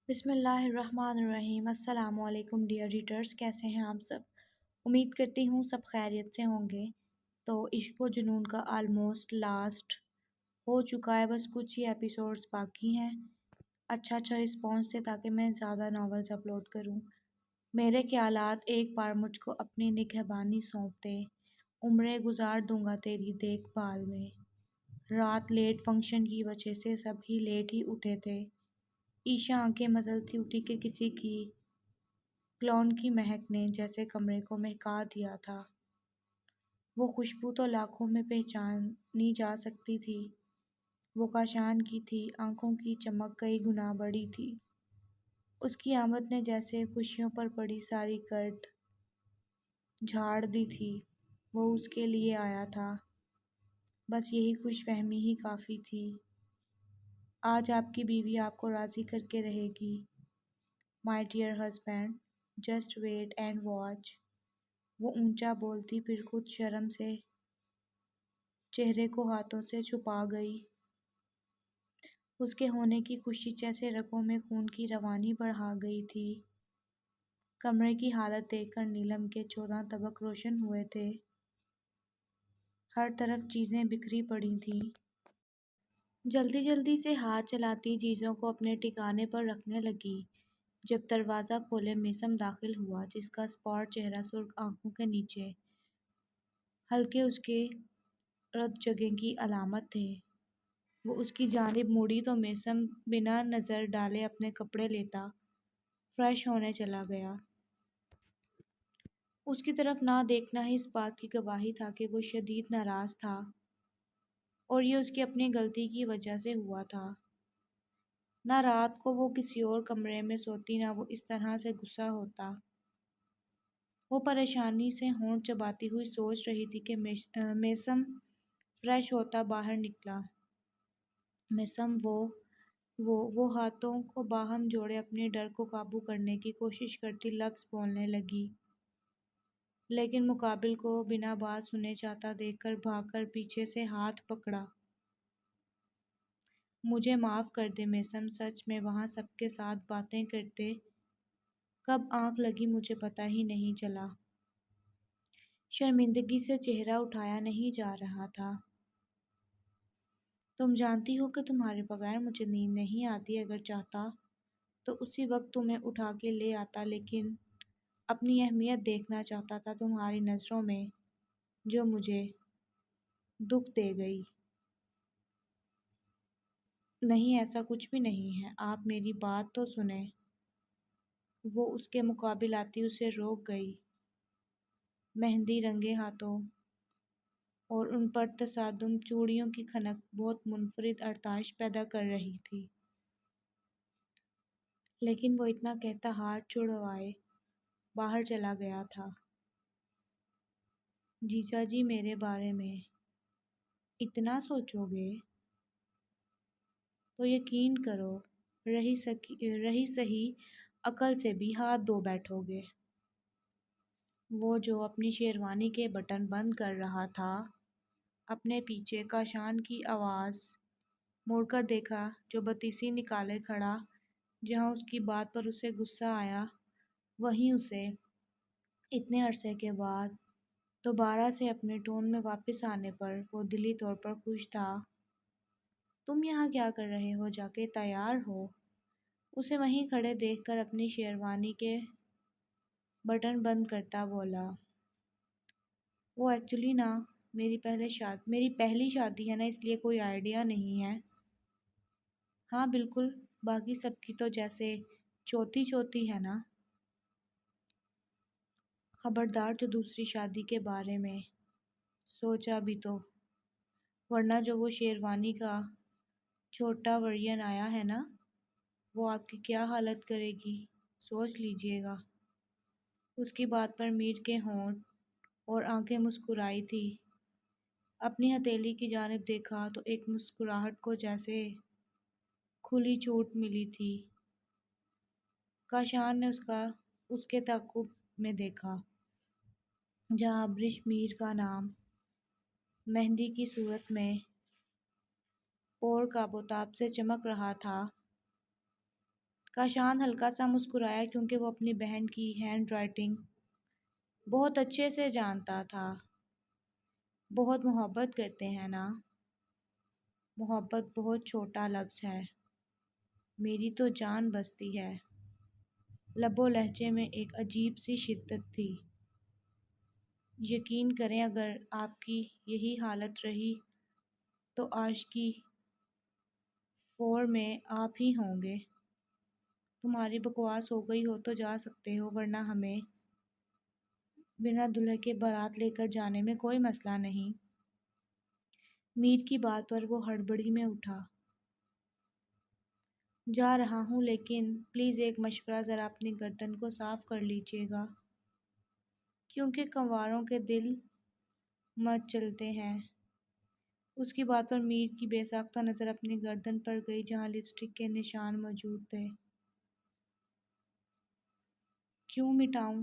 بسم اللہ الرحمن الرحیم۔ السلام علیکم ڈیئر ریڈرز، کیسے ہیں آپ سب؟ امید کرتی ہوں سب خیریت سے ہوں گے۔ تو عشق و جنون کا آلموسٹ لاسٹ ہو چکا ہے، بس کچھ ہی ایپیسوڈز باقی ہیں۔ اچھا رسپانس دے تاکہ میں زیادہ ناولز اپلوڈ کروں۔ میرے خیالات ایک بار مجھ کو اپنی نگہبانی سونپ دے، عمریں گزار دوں گا تیری دیکھ بھال میں۔ رات لیٹ فنکشن کی وجہ سے سب ہی لیٹ ہی اٹھے تھے۔ عیشا آنکھیں مزلتی اٹھی کہ کسی کی کلون کی مہک نے جیسے کمرے کو مہکا دیا تھا۔ وہ خوشبو تو لاکھوں میں پہچانی جا سکتی تھی، وہ کاشان کی تھی، آنکھوں کی چمک کئی گنا بڑی تھی۔ اس کی آمد نے جیسے خوشیوں پر پڑی ساری گرد جھاڑ دی تھی۔ وہ اس کے لیے آیا تھا، بس یہی خوش فہمی ہی کافی تھی۔ آج آپ کی بیوی آپ کو راضی کر کے رہے گی، my dear husband, just wait and watch. وہ اونچا بولتی پھر خود شرم سے چہرے کو ہاتھوں سے چھپا گئی۔ اس کے ہونے کی خوشی جیسے رگوں میں خون کی روانی بڑھا گئی تھی۔ کمرے کی حالت دیکھ کر نیلم کے 14 طبق روشن ہوئے تھے۔ ہر طرف چیزیں بکھری پڑی تھیں۔ جلدی سے ہاتھ چلاتی چیزوں کو اپنے ٹھکانے پر رکھنے لگی۔ جب دروازہ کھولے میثم داخل ہوا، جس کا اسپاٹ چہرہ سرخ آنکھوں کے نیچے ہلکے اس کے رد جگنے کی علامت تھے۔ وہ اس کی جانب مڑی تو میثم بنا نظر ڈالے اپنے کپڑے لیتا فریش ہونے چلا گیا۔ اس کی طرف نہ دیکھنا ہی اس بات کی گواہی تھا کہ وہ شدید ناراض تھا، اور یہ اس کی اپنی غلطی کی وجہ سے ہوا تھا۔ نہ رات کو وہ کسی اور کمرے میں سوتی، نہ وہ اس طرح سے غصہ ہوتا۔ وہ پریشانی سے ہونٹ چباتی ہوئی سوچ رہی تھی کہ میثم فریش ہوتا باہر نکلا۔ میثم وہ ہاتھوں کو باہم جوڑے اپنے ڈر کو قابو کرنے کی کوشش کرتی لفظ بولنے لگی، لیکن مقابل کو بنا بات سنے جاتا دیکھ کر بھاگ کر پیچھے سے ہاتھ پکڑا۔ مجھے معاف کر دے میثم، سچ میں وہاں سب کے ساتھ باتیں کرتے کب آنکھ لگی مجھے پتہ ہی نہیں چلا۔ شرمندگی سے چہرہ اٹھایا نہیں جا رہا تھا۔ تم جانتی ہو کہ تمہارے بغیر مجھے نیند نہیں آتی، اگر چاہتا تو اسی وقت تمہیں اٹھا کے لے آتا، لیکن اپنی اہمیت دیکھنا چاہتا تھا تمہاری نظروں میں، جو مجھے دکھ دے گئی۔ نہیں، ایسا کچھ بھی نہیں ہے، آپ میری بات تو سنیں۔ وہ اس کے مقابل آتی اسے روک گئی۔ مہندی رنگے ہاتھوں اور ان پر تصادم چوڑیوں کی کھنک بہت منفرد ارتعاش پیدا کر رہی تھی، لیکن وہ اتنا کہتا ہاتھ چھڑوائے باہر چلا گیا تھا۔ جیجا جی میرے بارے میں اتنا سوچو گے تو یقین کرو رہی صحیح عقل سے بھی ہاتھ دھو بیٹھو گے۔ وہ جو اپنی شیروانی کے بٹن بند کر رہا تھا، اپنے پیچھے کاشان کی آواز مڑ کر دیکھا جو بتیسی نکالے کھڑا۔ جہاں اس کی بات پر اسے غصہ آیا، وہیں اسے اتنے عرصے کے بعد دوبارہ سے اپنے ٹون میں واپس آنے پر وہ دلی طور پر خوش تھا۔ تم یہاں کیا کر رہے ہو؟ جا کے تیار ہو۔ اسے وہیں کھڑے دیکھ کر اپنی شیروانی کے بٹن بند کرتا بولا۔ وہ ایکچولی نا میری پہلی شادی ہے نا، اس لیے کوئی آئیڈیا نہیں ہے۔ ہاں بالکل، باقی سب کی تو جیسے چوتھی ہے نا۔ خبردار جو دوسری شادی کے بارے میں سوچا بھی تو، ورنہ جو وہ شیروانی کا چھوٹا ورژن آیا ہے نا، وہ آپ کی کیا حالت کرے گی، سوچ لیجئے گا۔ اس کی بات پر میٹ کے ہونٹ اور آنکھیں مسکرائی تھی۔ اپنی ہتھیلی کی جانب دیکھا تو ایک مسکراہٹ کو جیسے کھلی چھوٹ ملی تھی۔ کاشان نے اس کے تعاقب میں دیکھا، جہاں ابرش میر کا نام مہندی کی صورت میں اور کابوتاب سے چمک رہا تھا۔ کاشان ہلکا سا مسکرایا کیونکہ وہ اپنی بہن کی ہینڈ رائٹنگ بہت اچھے سے جانتا تھا۔ بہت محبت کرتے ہیں نا؟ محبت بہت چھوٹا لفظ ہے، میری تو جان بستی ہے۔ لب و لہجے میں ایک عجیب سی شدت تھی۔ یقین کریں اگر آپ کی یہی حالت رہی تو عاشقی فور میں آپ ہی ہوں گے۔ تمہاری بکواس ہو گئی ہو تو جا سکتے ہو، ورنہ ہمیں بنا دلہے کے بارات لے کر جانے میں کوئی مسئلہ نہیں۔ میر کی بات پر وہ ہڑبڑی میں اٹھا۔ جا رہا ہوں لیکن پلیز ایک مشورہ، ذرا اپنی گردن کو صاف کر لیجیے گا کیونکہ کنواروں کے دل مت چلتے ہیں۔ اس کی بات پر میر کی بے ساختہ نظر اپنی گردن پر گئی جہاں لپسٹک کے نشان موجود تھے۔ کیوں مٹاؤں؟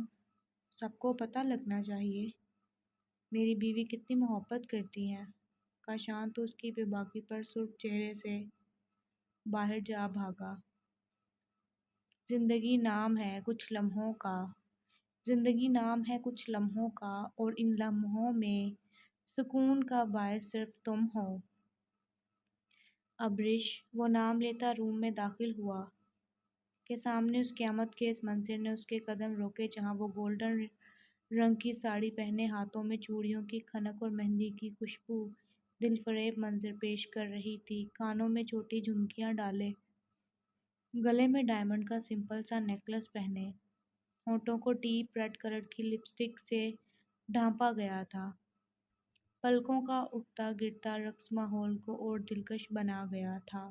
سب کو پتہ لگنا چاہیے میری بیوی کتنی محبت کرتی ہے۔ کاشان تو اس کی بے باکی پر سرخ چہرے سے باہر جا بھاگا۔ زندگی نام ہے کچھ لمحوں کا، زندگی نام ہے کچھ لمحوں کا، اور ان لمحوں میں سکون کا باعث صرف تم ہو۔ ابرش وہ نام لیتا روم میں داخل ہوا کہ سامنے اس قیامت کے اس منظر نے اس کے قدم روکے جہاں وہ گولڈن رنگ کی ساڑی پہنے ہاتھوں میں چوڑیوں کی کھنک اور مہندی کی خوشبو دل فریب منظر پیش کر رہی تھی۔ کانوں میں چھوٹی جھمکیاں ڈالے، گلے میں ڈائمنڈ کا سمپل سا نیکلس پہنے، ہونٹوں کو ڈیپ ریڈ کلر کی لپسٹک سے ڈھانپا گیا تھا۔ پلکوں کا اٹھتا گرتا رقص ماحول کو اور دلکش بنا گیا تھا۔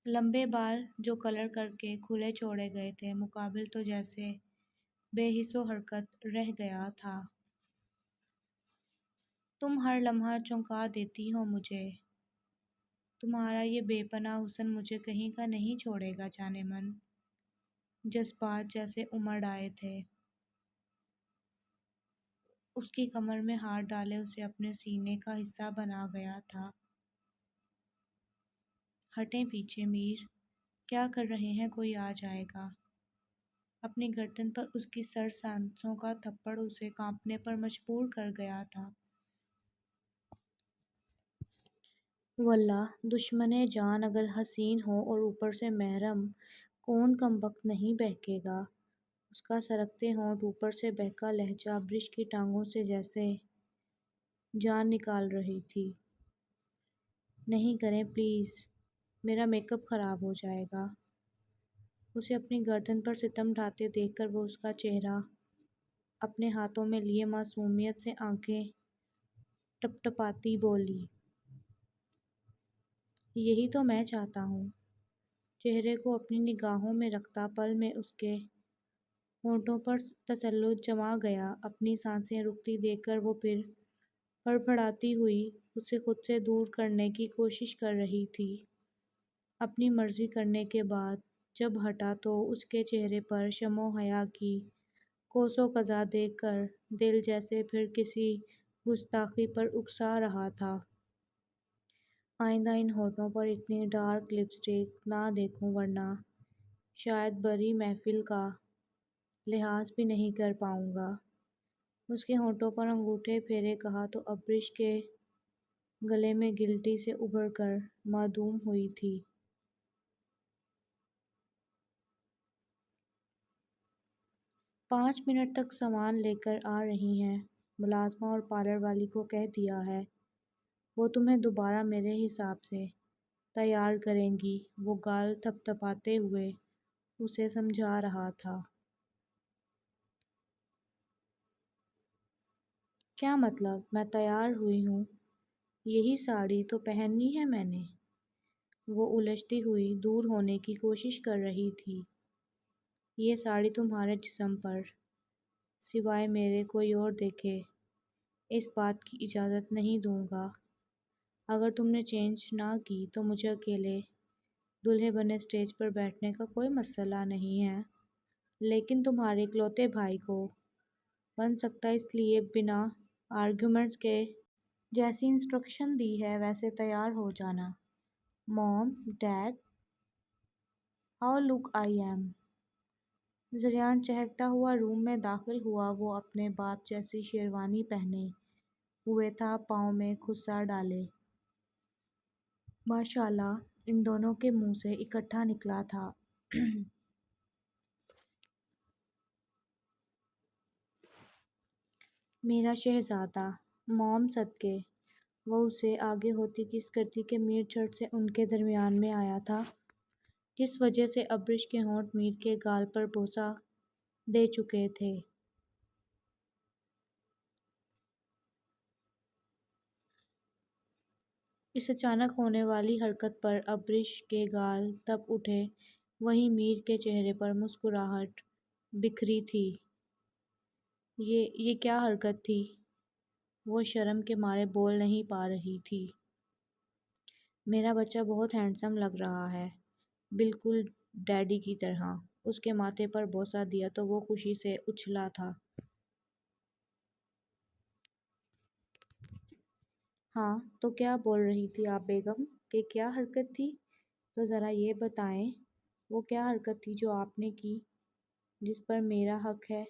لمبے بال جو کلر کر کے کھلے چھوڑے گئے تھے، مقابل تو جیسے بے حس و حرکت رہ گیا تھا۔ تم ہر لمحہ چونکا دیتی ہو مجھے، تمہارا یہ بے پناہ حسن مجھے کہیں کا نہیں چھوڑے گا جانے من۔ جذبات جیسے امڑ آئے تھے۔ اس کی کمر میں ہاتھ ڈالے اسے اپنے سینے کا حصہ بنا گیا تھا۔ ہٹیں پیچھے میر، کیا کر رہے ہیں، کوئی آ جائے گا۔ اپنی گردن پر اس کی سر سانسوں کا تھپڑ اسے کانپنے پر مجبور کر گیا تھا۔ واللہ دشمن جان اگر حسین ہو اور اوپر سے محرم، کون کمبخت نہیں بہکے گا۔ اس کا سرکتے ہونٹ، اوپر سے بہکا لہجہ ابرش کی ٹانگوں سے جیسے جان نکال رہی تھی۔ نہیں کریں پلیز، میرا میک اپ خراب ہو جائے گا۔ اسے اپنی گردن پر ستم ڈھاتے دیکھ کر وہ اس کا چہرہ اپنے ہاتھوں میں لیے معصومیت سے آنکھیں ٹپٹپاتی بولی۔ یہی تو میں چاہتا ہوں۔ چہرے کو اپنی نگاہوں میں رکھتا پل میں اس کے ہونٹوں پر تسلط جما گیا۔ اپنی سانسیں رکتی دیکھ کر وہ پھر پھڑپھڑاتی ہوئی اسے خود سے دور کرنے کی کوشش کر رہی تھی۔ اپنی مرضی کرنے کے بعد جب ہٹا تو اس کے چہرے پر شرم و حیا کی کوس و قزح دیکھ کر دل جیسے پھر کسی گستاخی پر اکسا رہا تھا۔ آئندہ ان ہونٹوں پر اتنی ڈارک لپسٹک نہ دیکھوں ورنہ شاید بڑی محفل کا لحاظ بھی نہیں کر پاؤں گا۔ اس کے ہونٹوں پر انگوٹھے پھیرے کہا تو ابرش کے گلے میں گلٹی سے ابھر کر معدوم ہوئی تھی۔ 5 منٹ تک سامان لے کر آ رہی ہیں، ملازمہ اور پارلر والی کو کہہ دیا ہے، وہ تمہیں دوبارہ میرے حساب سے تیار کریں گی۔ وہ گال تھپتھپاتے ہوئے اسے سمجھا رہا تھا۔ کیا مطلب؟ میں تیار ہوئی ہوں، یہی ساڑی تو پہننی ہے میں نے۔ وہ الجھتی ہوئی دور ہونے کی کوشش کر رہی تھی۔ یہ ساڑی تمہارے جسم پر سوائے میرے کوئی اور دیکھے اس بات کی اجازت نہیں دوں گا۔ اگر تم نے چینج نہ کی تو مجھے اکیلے دلہے بنے اسٹیج پر بیٹھنے کا کوئی مسئلہ نہیں ہے، لیکن تمہارے اکلوتے بھائی کو بن سکتا ہے، اس لیے بنا آرگیومنٹس کے جیسی انسٹرکشن دی ہے ویسے تیار ہو جانا۔ Mom, dad how look I am. Zaryan چہکتا ہوا روم میں داخل ہوا۔ وہ اپنے باپ جیسی شیروانی پہنے ہوئے تھا، پاؤں میں کھسا ڈالے۔ ماشاء اللہ، ان دونوں کے منہ سے اکٹھا نکلا تھا۔ میرا شہزادہ، موم صدقے۔ وہ اسے آگے ہوتی کس کرتی کہ میر جھٹ سے ان کے درمیان میں آیا تھا، جس وجہ سے ابرش کے ہونٹ میر کے گال پر بوسہ دے چکے تھے۔ اس اچانک ہونے والی حرکت پر ابرش کے گال تپ اٹھے، وہیں میر کے چہرے پر مسکراہٹ بکھری تھی۔ یہ کیا حرکت تھی؟ وہ شرم کے مارے بول نہیں پا رہی تھی۔ میرا بچہ بہت ہینڈسم لگ رہا ہے، بالکل ڈیڈی کی طرح۔ اس کے ماتھے پر بوسہ دیا تو وہ خوشی سے اچھلا تھا۔ ہاں تو کیا بول رہی تھی آپ بیگم کہ کیا حرکت تھی؟ تو ذرا یہ بتائیں، وہ کیا حرکت تھی جو آپ نے کی، جس پر میرا حق ہے؟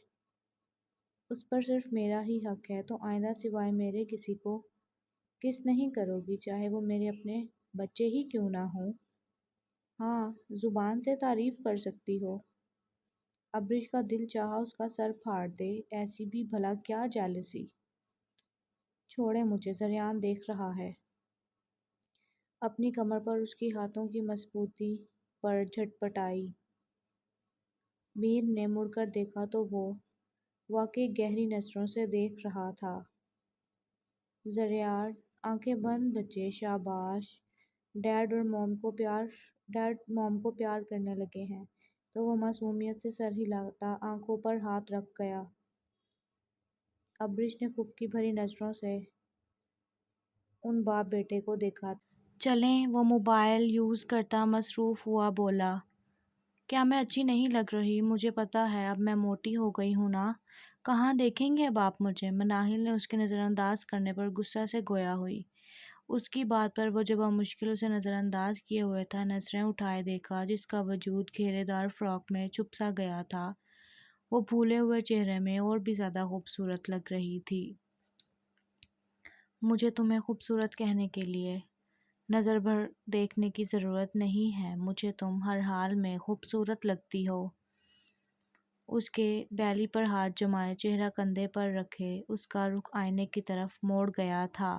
اس پر صرف میرا ہی حق ہے، تو آئندہ سوائے میرے کسی کو کس نہیں کرو گی، چاہے وہ میرے اپنے بچے ہی کیوں نہ ہوں؟ ہاں، زبان سے تعریف کر سکتی ہو۔ ابرش کا دل چاہا اس کا سر پھاڑ دے، ایسی بھی بھلا کیا جیلسی۔ چھوڑے مجھے، زریان دیکھ رہا ہے۔ اپنی کمر پر اس کی ہاتھوں کی مضبوطی پر جھٹپٹائی۔ میر نے مڑ کر دیکھا تو وہ واقعی گہری نظروں سے دیکھ رہا تھا۔ زریان، آنکھیں بند بچے، شاباش، ڈیڈ موم کو پیار کرنے لگے ہیں۔ تو وہ معصومیت سے سر ہلاتا آنکھوں پر ہاتھ رکھ گیا۔ ابرش نے خفگی بھری نظروں سے ان باپ بیٹے کو دیکھا۔ چلیں، وہ موبائل یوز کرتا مصروف ہوا بولا۔ کیا میں اچھی نہیں لگ رہی؟ مجھے پتا ہے، اب میں موٹی ہو گئی ہوں نا۔ کہاں دیکھیں گے اب آپ مجھے؟ مناہل نے اس کے نظر انداز کرنے پر غصہ سے گویا ہوئی۔ اس کی بات پر وہ جب بمشکل اسے نظر انداز کیے ہوئے تھا، نظریں اٹھائے دیکھا، جس کا وجود گھیرے دار فراک میں چھپ سا گیا تھا، وہ پھولے ہوئے چہرے میں اور بھی زیادہ خوبصورت لگ رہی تھی۔ مجھے تمہیں خوبصورت کہنے کے لیے نظر بھر دیکھنے کی ضرورت نہیں ہے، مجھے تم ہر حال میں خوبصورت لگتی ہو۔ اس کے بیلی پر ہاتھ جمائے، چہرہ کندھے پر رکھے، اس کا رخ آئینے کی طرف موڑ گیا تھا۔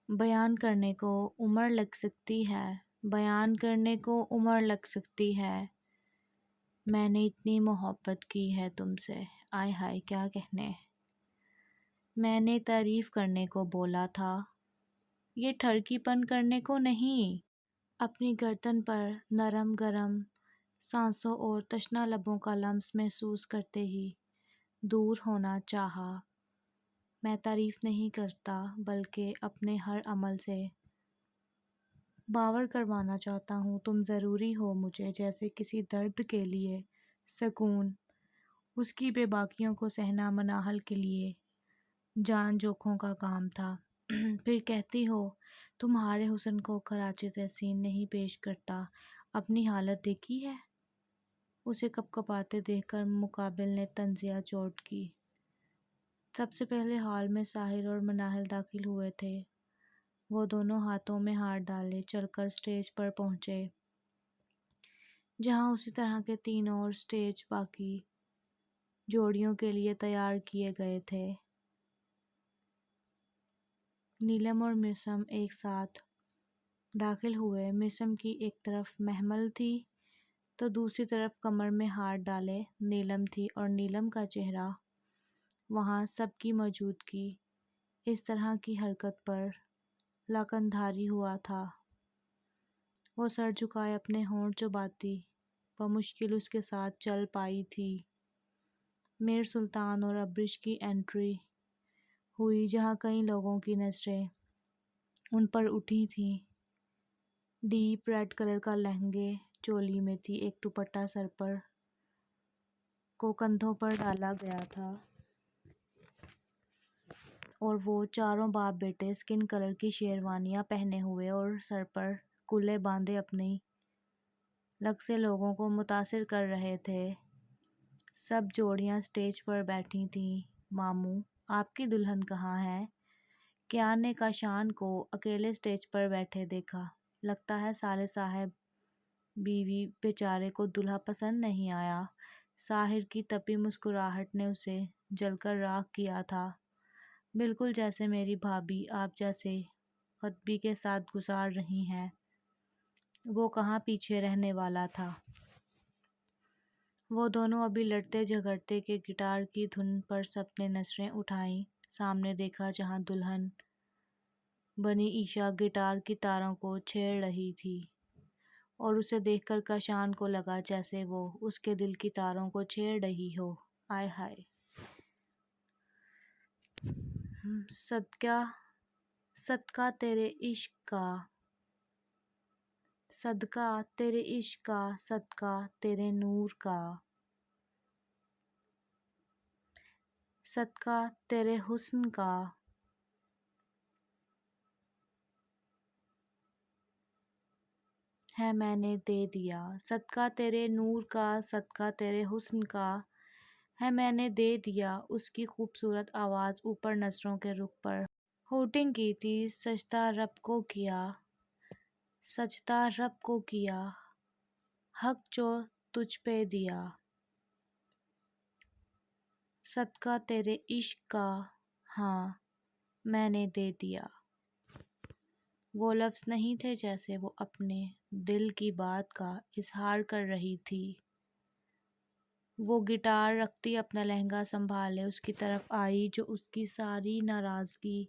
بیان کرنے کو عمر لگ سکتی ہے، بیان کرنے کو عمر لگ سکتی ہے۔ میں نے اتنی محبت کی ہے تم سے، آئے ہائے کیا کہنے۔ میں نے تعریف کرنے کو بولا تھا، یہ ٹھرکی پن کرنے کو نہیں۔ اپنی گردن پر نرم گرم سانسوں اور تشنہ لبوں کا لمس محسوس کرتے ہی دور ہونا چاہا۔ میں تعریف نہیں کرتا، بلکہ اپنے ہر عمل سے باور کروانا چاہتا ہوں تم ضروری ہو مجھے، جیسے کسی درد کے لیے سکون۔ اس کی بے باکیوں کو سہنا مناہل کے لیے جان جوکھوں کا کام تھا۔ پھر کہتی ہو تمہارے حسن کو کراچی تحسین نہیں پیش کرتا، اپنی حالت دیکھی ہے؟ اسے کپ کپاتے دیکھ کر مقابل نے طنزیہ چوٹ کی۔ سب سے پہلے ہال میں ساحر اور مناہل داخل ہوئے تھے۔ وہ دونوں ہاتھوں میں ہاتھ ڈالے چل کر سٹیج پر پہنچے، جہاں اسی طرح کے 3 اور سٹیج باقی جوڑیوں کے لیے تیار کیے گئے تھے۔ نیلم اور میسم ایک ساتھ داخل ہوئے۔ میسم کی ایک طرف محمل تھی تو دوسری طرف کمر میں ہاتھ ڈالے نیلم تھی، اور نیلم کا چہرہ وہاں سب کی موجودگی اس طرح کی حرکت پر لاکندھاری ہوا تھا۔ وہ سر جھکائے اپنے ہونٹ چباتی بمشکل اس کے ساتھ چل پائی تھی۔ میر سلطان اور ابرش کی انٹری ہوئی، جہاں کئی لوگوں کی نظریں ان پر اٹھی تھیں۔ ڈیپ ریڈ کلر کا لہنگے چولی میں تھی، ایک دوپٹہ سر پر کو کندھوں پر ڈالا گیا تھا، اور وہ چاروں باپ بیٹے اسکن کلر کی شیروانیاں پہنے ہوئے اور سر پر کلے باندھے اپنی لگ سے لوگوں کو متاثر کر رہے تھے۔ سب جوڑیاں سٹیج پر بیٹھی تھیں۔ ماموں، آپ کی دلہن کہاں ہے؟ کیان نے کاشان کو اکیلے سٹیج پر بیٹھے دیکھا۔ لگتا ہے سالے صاحب بیوی بیچارے کو دلہا پسند نہیں آیا۔ ساحر کی تپی مسکراہٹ نے اسے جل کر راکھ کیا تھا۔ بالکل جیسے میری بھابھی آپ جیسے خطبی کے ساتھ گزار رہی ہیں۔ وہ کہاں پیچھے رہنے والا تھا۔ وہ دونوں ابھی لڑتے جھگڑتے کہ گٹار کی دھن پر سب نے نظریں اٹھائیں۔ سامنے دیکھا جہاں دلہن بنی عیشا گٹار کی تاروں کو چھیڑ رہی تھی اور اسے دیکھ کر کاشان کو لگا جیسے وہ اس کے دل کی تاروں کو چھیڑ رہی ہو۔ آئے ہائے! صدقہ صدقہ تیرے عشق کا، صدقہ تیرے عشق کا، صدقہ تیرے نور کا، صدقہ تیرے حسن کا، ہے میں نے دے دیا۔ صدقہ تیرے نور کا، صدقہ تیرے حسن کا، ہے میں نے دے دیا۔ اس کی خوبصورت آواز اوپر نظروں کے رخ پر ہوٹنگ کی تھی۔ سجدہ رب کو کیا، سجدہ رب کو کیا، حق جو تجھ پہ دیا۔ صدقہ تیرے عشق کا، ہاں میں نے دے دیا۔ وہ لفظ نہیں تھے جیسے وہ اپنے دل کی بات کا اظہار کر رہی تھی۔ وہ گٹار رکھتی اپنا لہنگا سنبھالے اس کی طرف آئی جو اس کی ساری ناراضگی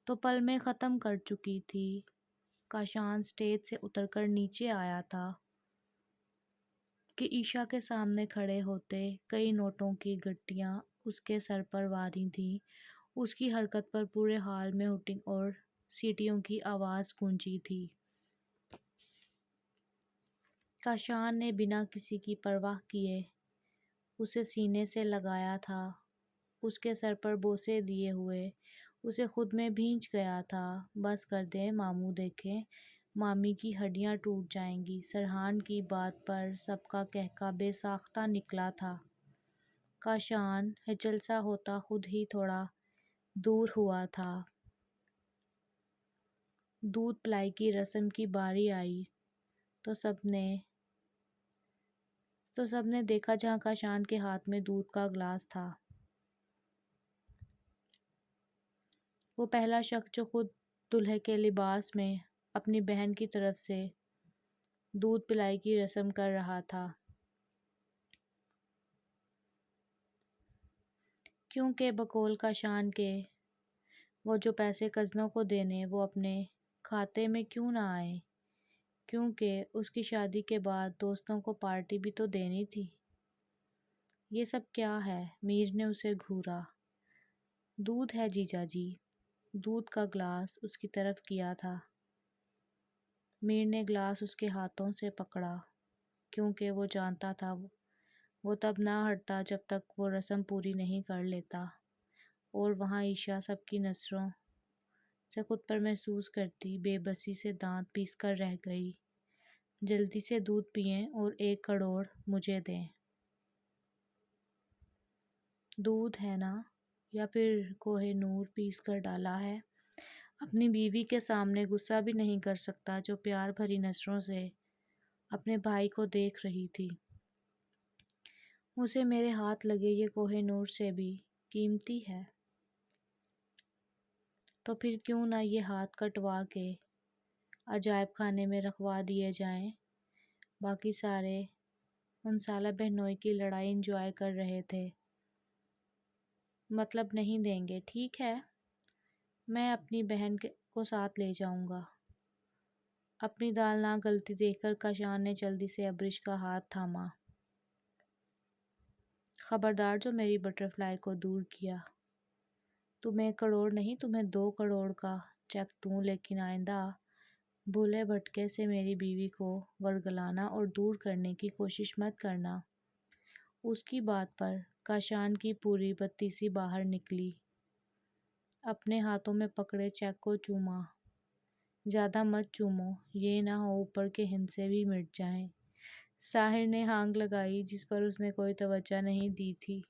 تو پل میں ختم کر چکی تھی۔ کاشان سٹیج سے اتر کر نیچے آیا تھا کہ عیشا کے سامنے کھڑے ہوتے کئی نوٹوں کی گٹیاں اس کے سر پر واری تھیں۔ اس کی حرکت پر پورے ہال میں ہوٹنگ اور سیٹیوں کی آواز گونجی تھی۔ کاشان نے بنا کسی کی پرواہ کیے اسے سینے سے لگایا تھا، اس کے سر پر بوسے دیے ہوئے اسے خود میں بھینچ گیا تھا۔ بس کر دیں ماموں، دیکھیں مامی کی ہڈیاں ٹوٹ جائیں گی۔ سرحان کی بات پر سب کا کہکا بے ساختہ نکلا تھا۔ کاشان ہچل سا ہوتا خود ہی تھوڑا دور ہوا تھا۔ دودھ پلائی کی رسم کی باری آئی تو سب نے دیکھا جہاں کاشان کے ہاتھ میں دودھ کا گلاس تھا۔ وہ پہلا شخص جو خود دلہے کے لباس میں اپنی بہن کی طرف سے دودھ پلائی کی رسم کر رہا تھا، کیونکہ بقول کاشان کے وہ جو پیسے کزنوں کو دینے وہ اپنے کھاتے میں کیوں نہ آئے، کیونکہ اس کی شادی کے بعد دوستوں کو پارٹی بھی تو دینی تھی۔ یہ سب کیا ہے؟ میر نے اسے گھورا۔ دودھ ہے جیجا جی۔ دودھ کا گلاس اس کی طرف کیا تھا۔ میر نے گلاس اس کے ہاتھوں سے پکڑا کیونکہ وہ جانتا تھا وہ تب نہ ہٹتا جب تک وہ رسم پوری نہیں کر لیتا، اور وہاں عیشا سب کی نظروں سے خود پر محسوس کرتی بے بسی سے دانت پیس کر رہ گئی۔ جلدی سے دودھ پئیں اور 1 کروڑ مجھے دیں۔ دودھ ہے نا، یا پھر کوہ نور پیس کر ڈالا ہے؟ اپنی بیوی کے سامنے غصہ بھی نہیں کر سکتا جو پیار بھری نظروں سے اپنے بھائی کو دیکھ رہی تھی۔ اسے میرے ہاتھ لگے یہ کوہ نور سے بھی قیمتی ہے، تو پھر کیوں نہ یہ ہاتھ کٹوا کے عجائب خانے میں رکھوا دیے جائیں۔ باقی سارے ان سالہ بہنوئی کی لڑائی انجوائے کر رہے تھے۔ مطلب نہیں دیں گے؟ ٹھیک ہے، میں اپنی بہن کو ساتھ لے جاؤں گا۔ اپنی دال نہ گلتی دیکھ کر کاشان نے جلدی سے ابریشھ کا ہاتھ تھاما۔ خبردار جو میری بٹر فلائی کو دور کیا۔ تمہیں 1 کروڑ نہیں، تمہیں 2 کروڑ کا چیک دوں، لیکن آئندہ بھولے بھٹکے سے میری بیوی کو ورگلانا اور دور کرنے کی کوشش مت کرنا۔ اس کی بات پر کاشان کی پوری بتیسی باہر نکلی۔ اپنے ہاتھوں میں پکڑے چیک کو چوما۔ زیادہ مت چومو، یہ نہ ہو اوپر کے ہندسے بھی مٹ جائیں۔ ساحر نے ہانک لگائی جس پر اس نے کوئی توجہ نہیں دی تھی۔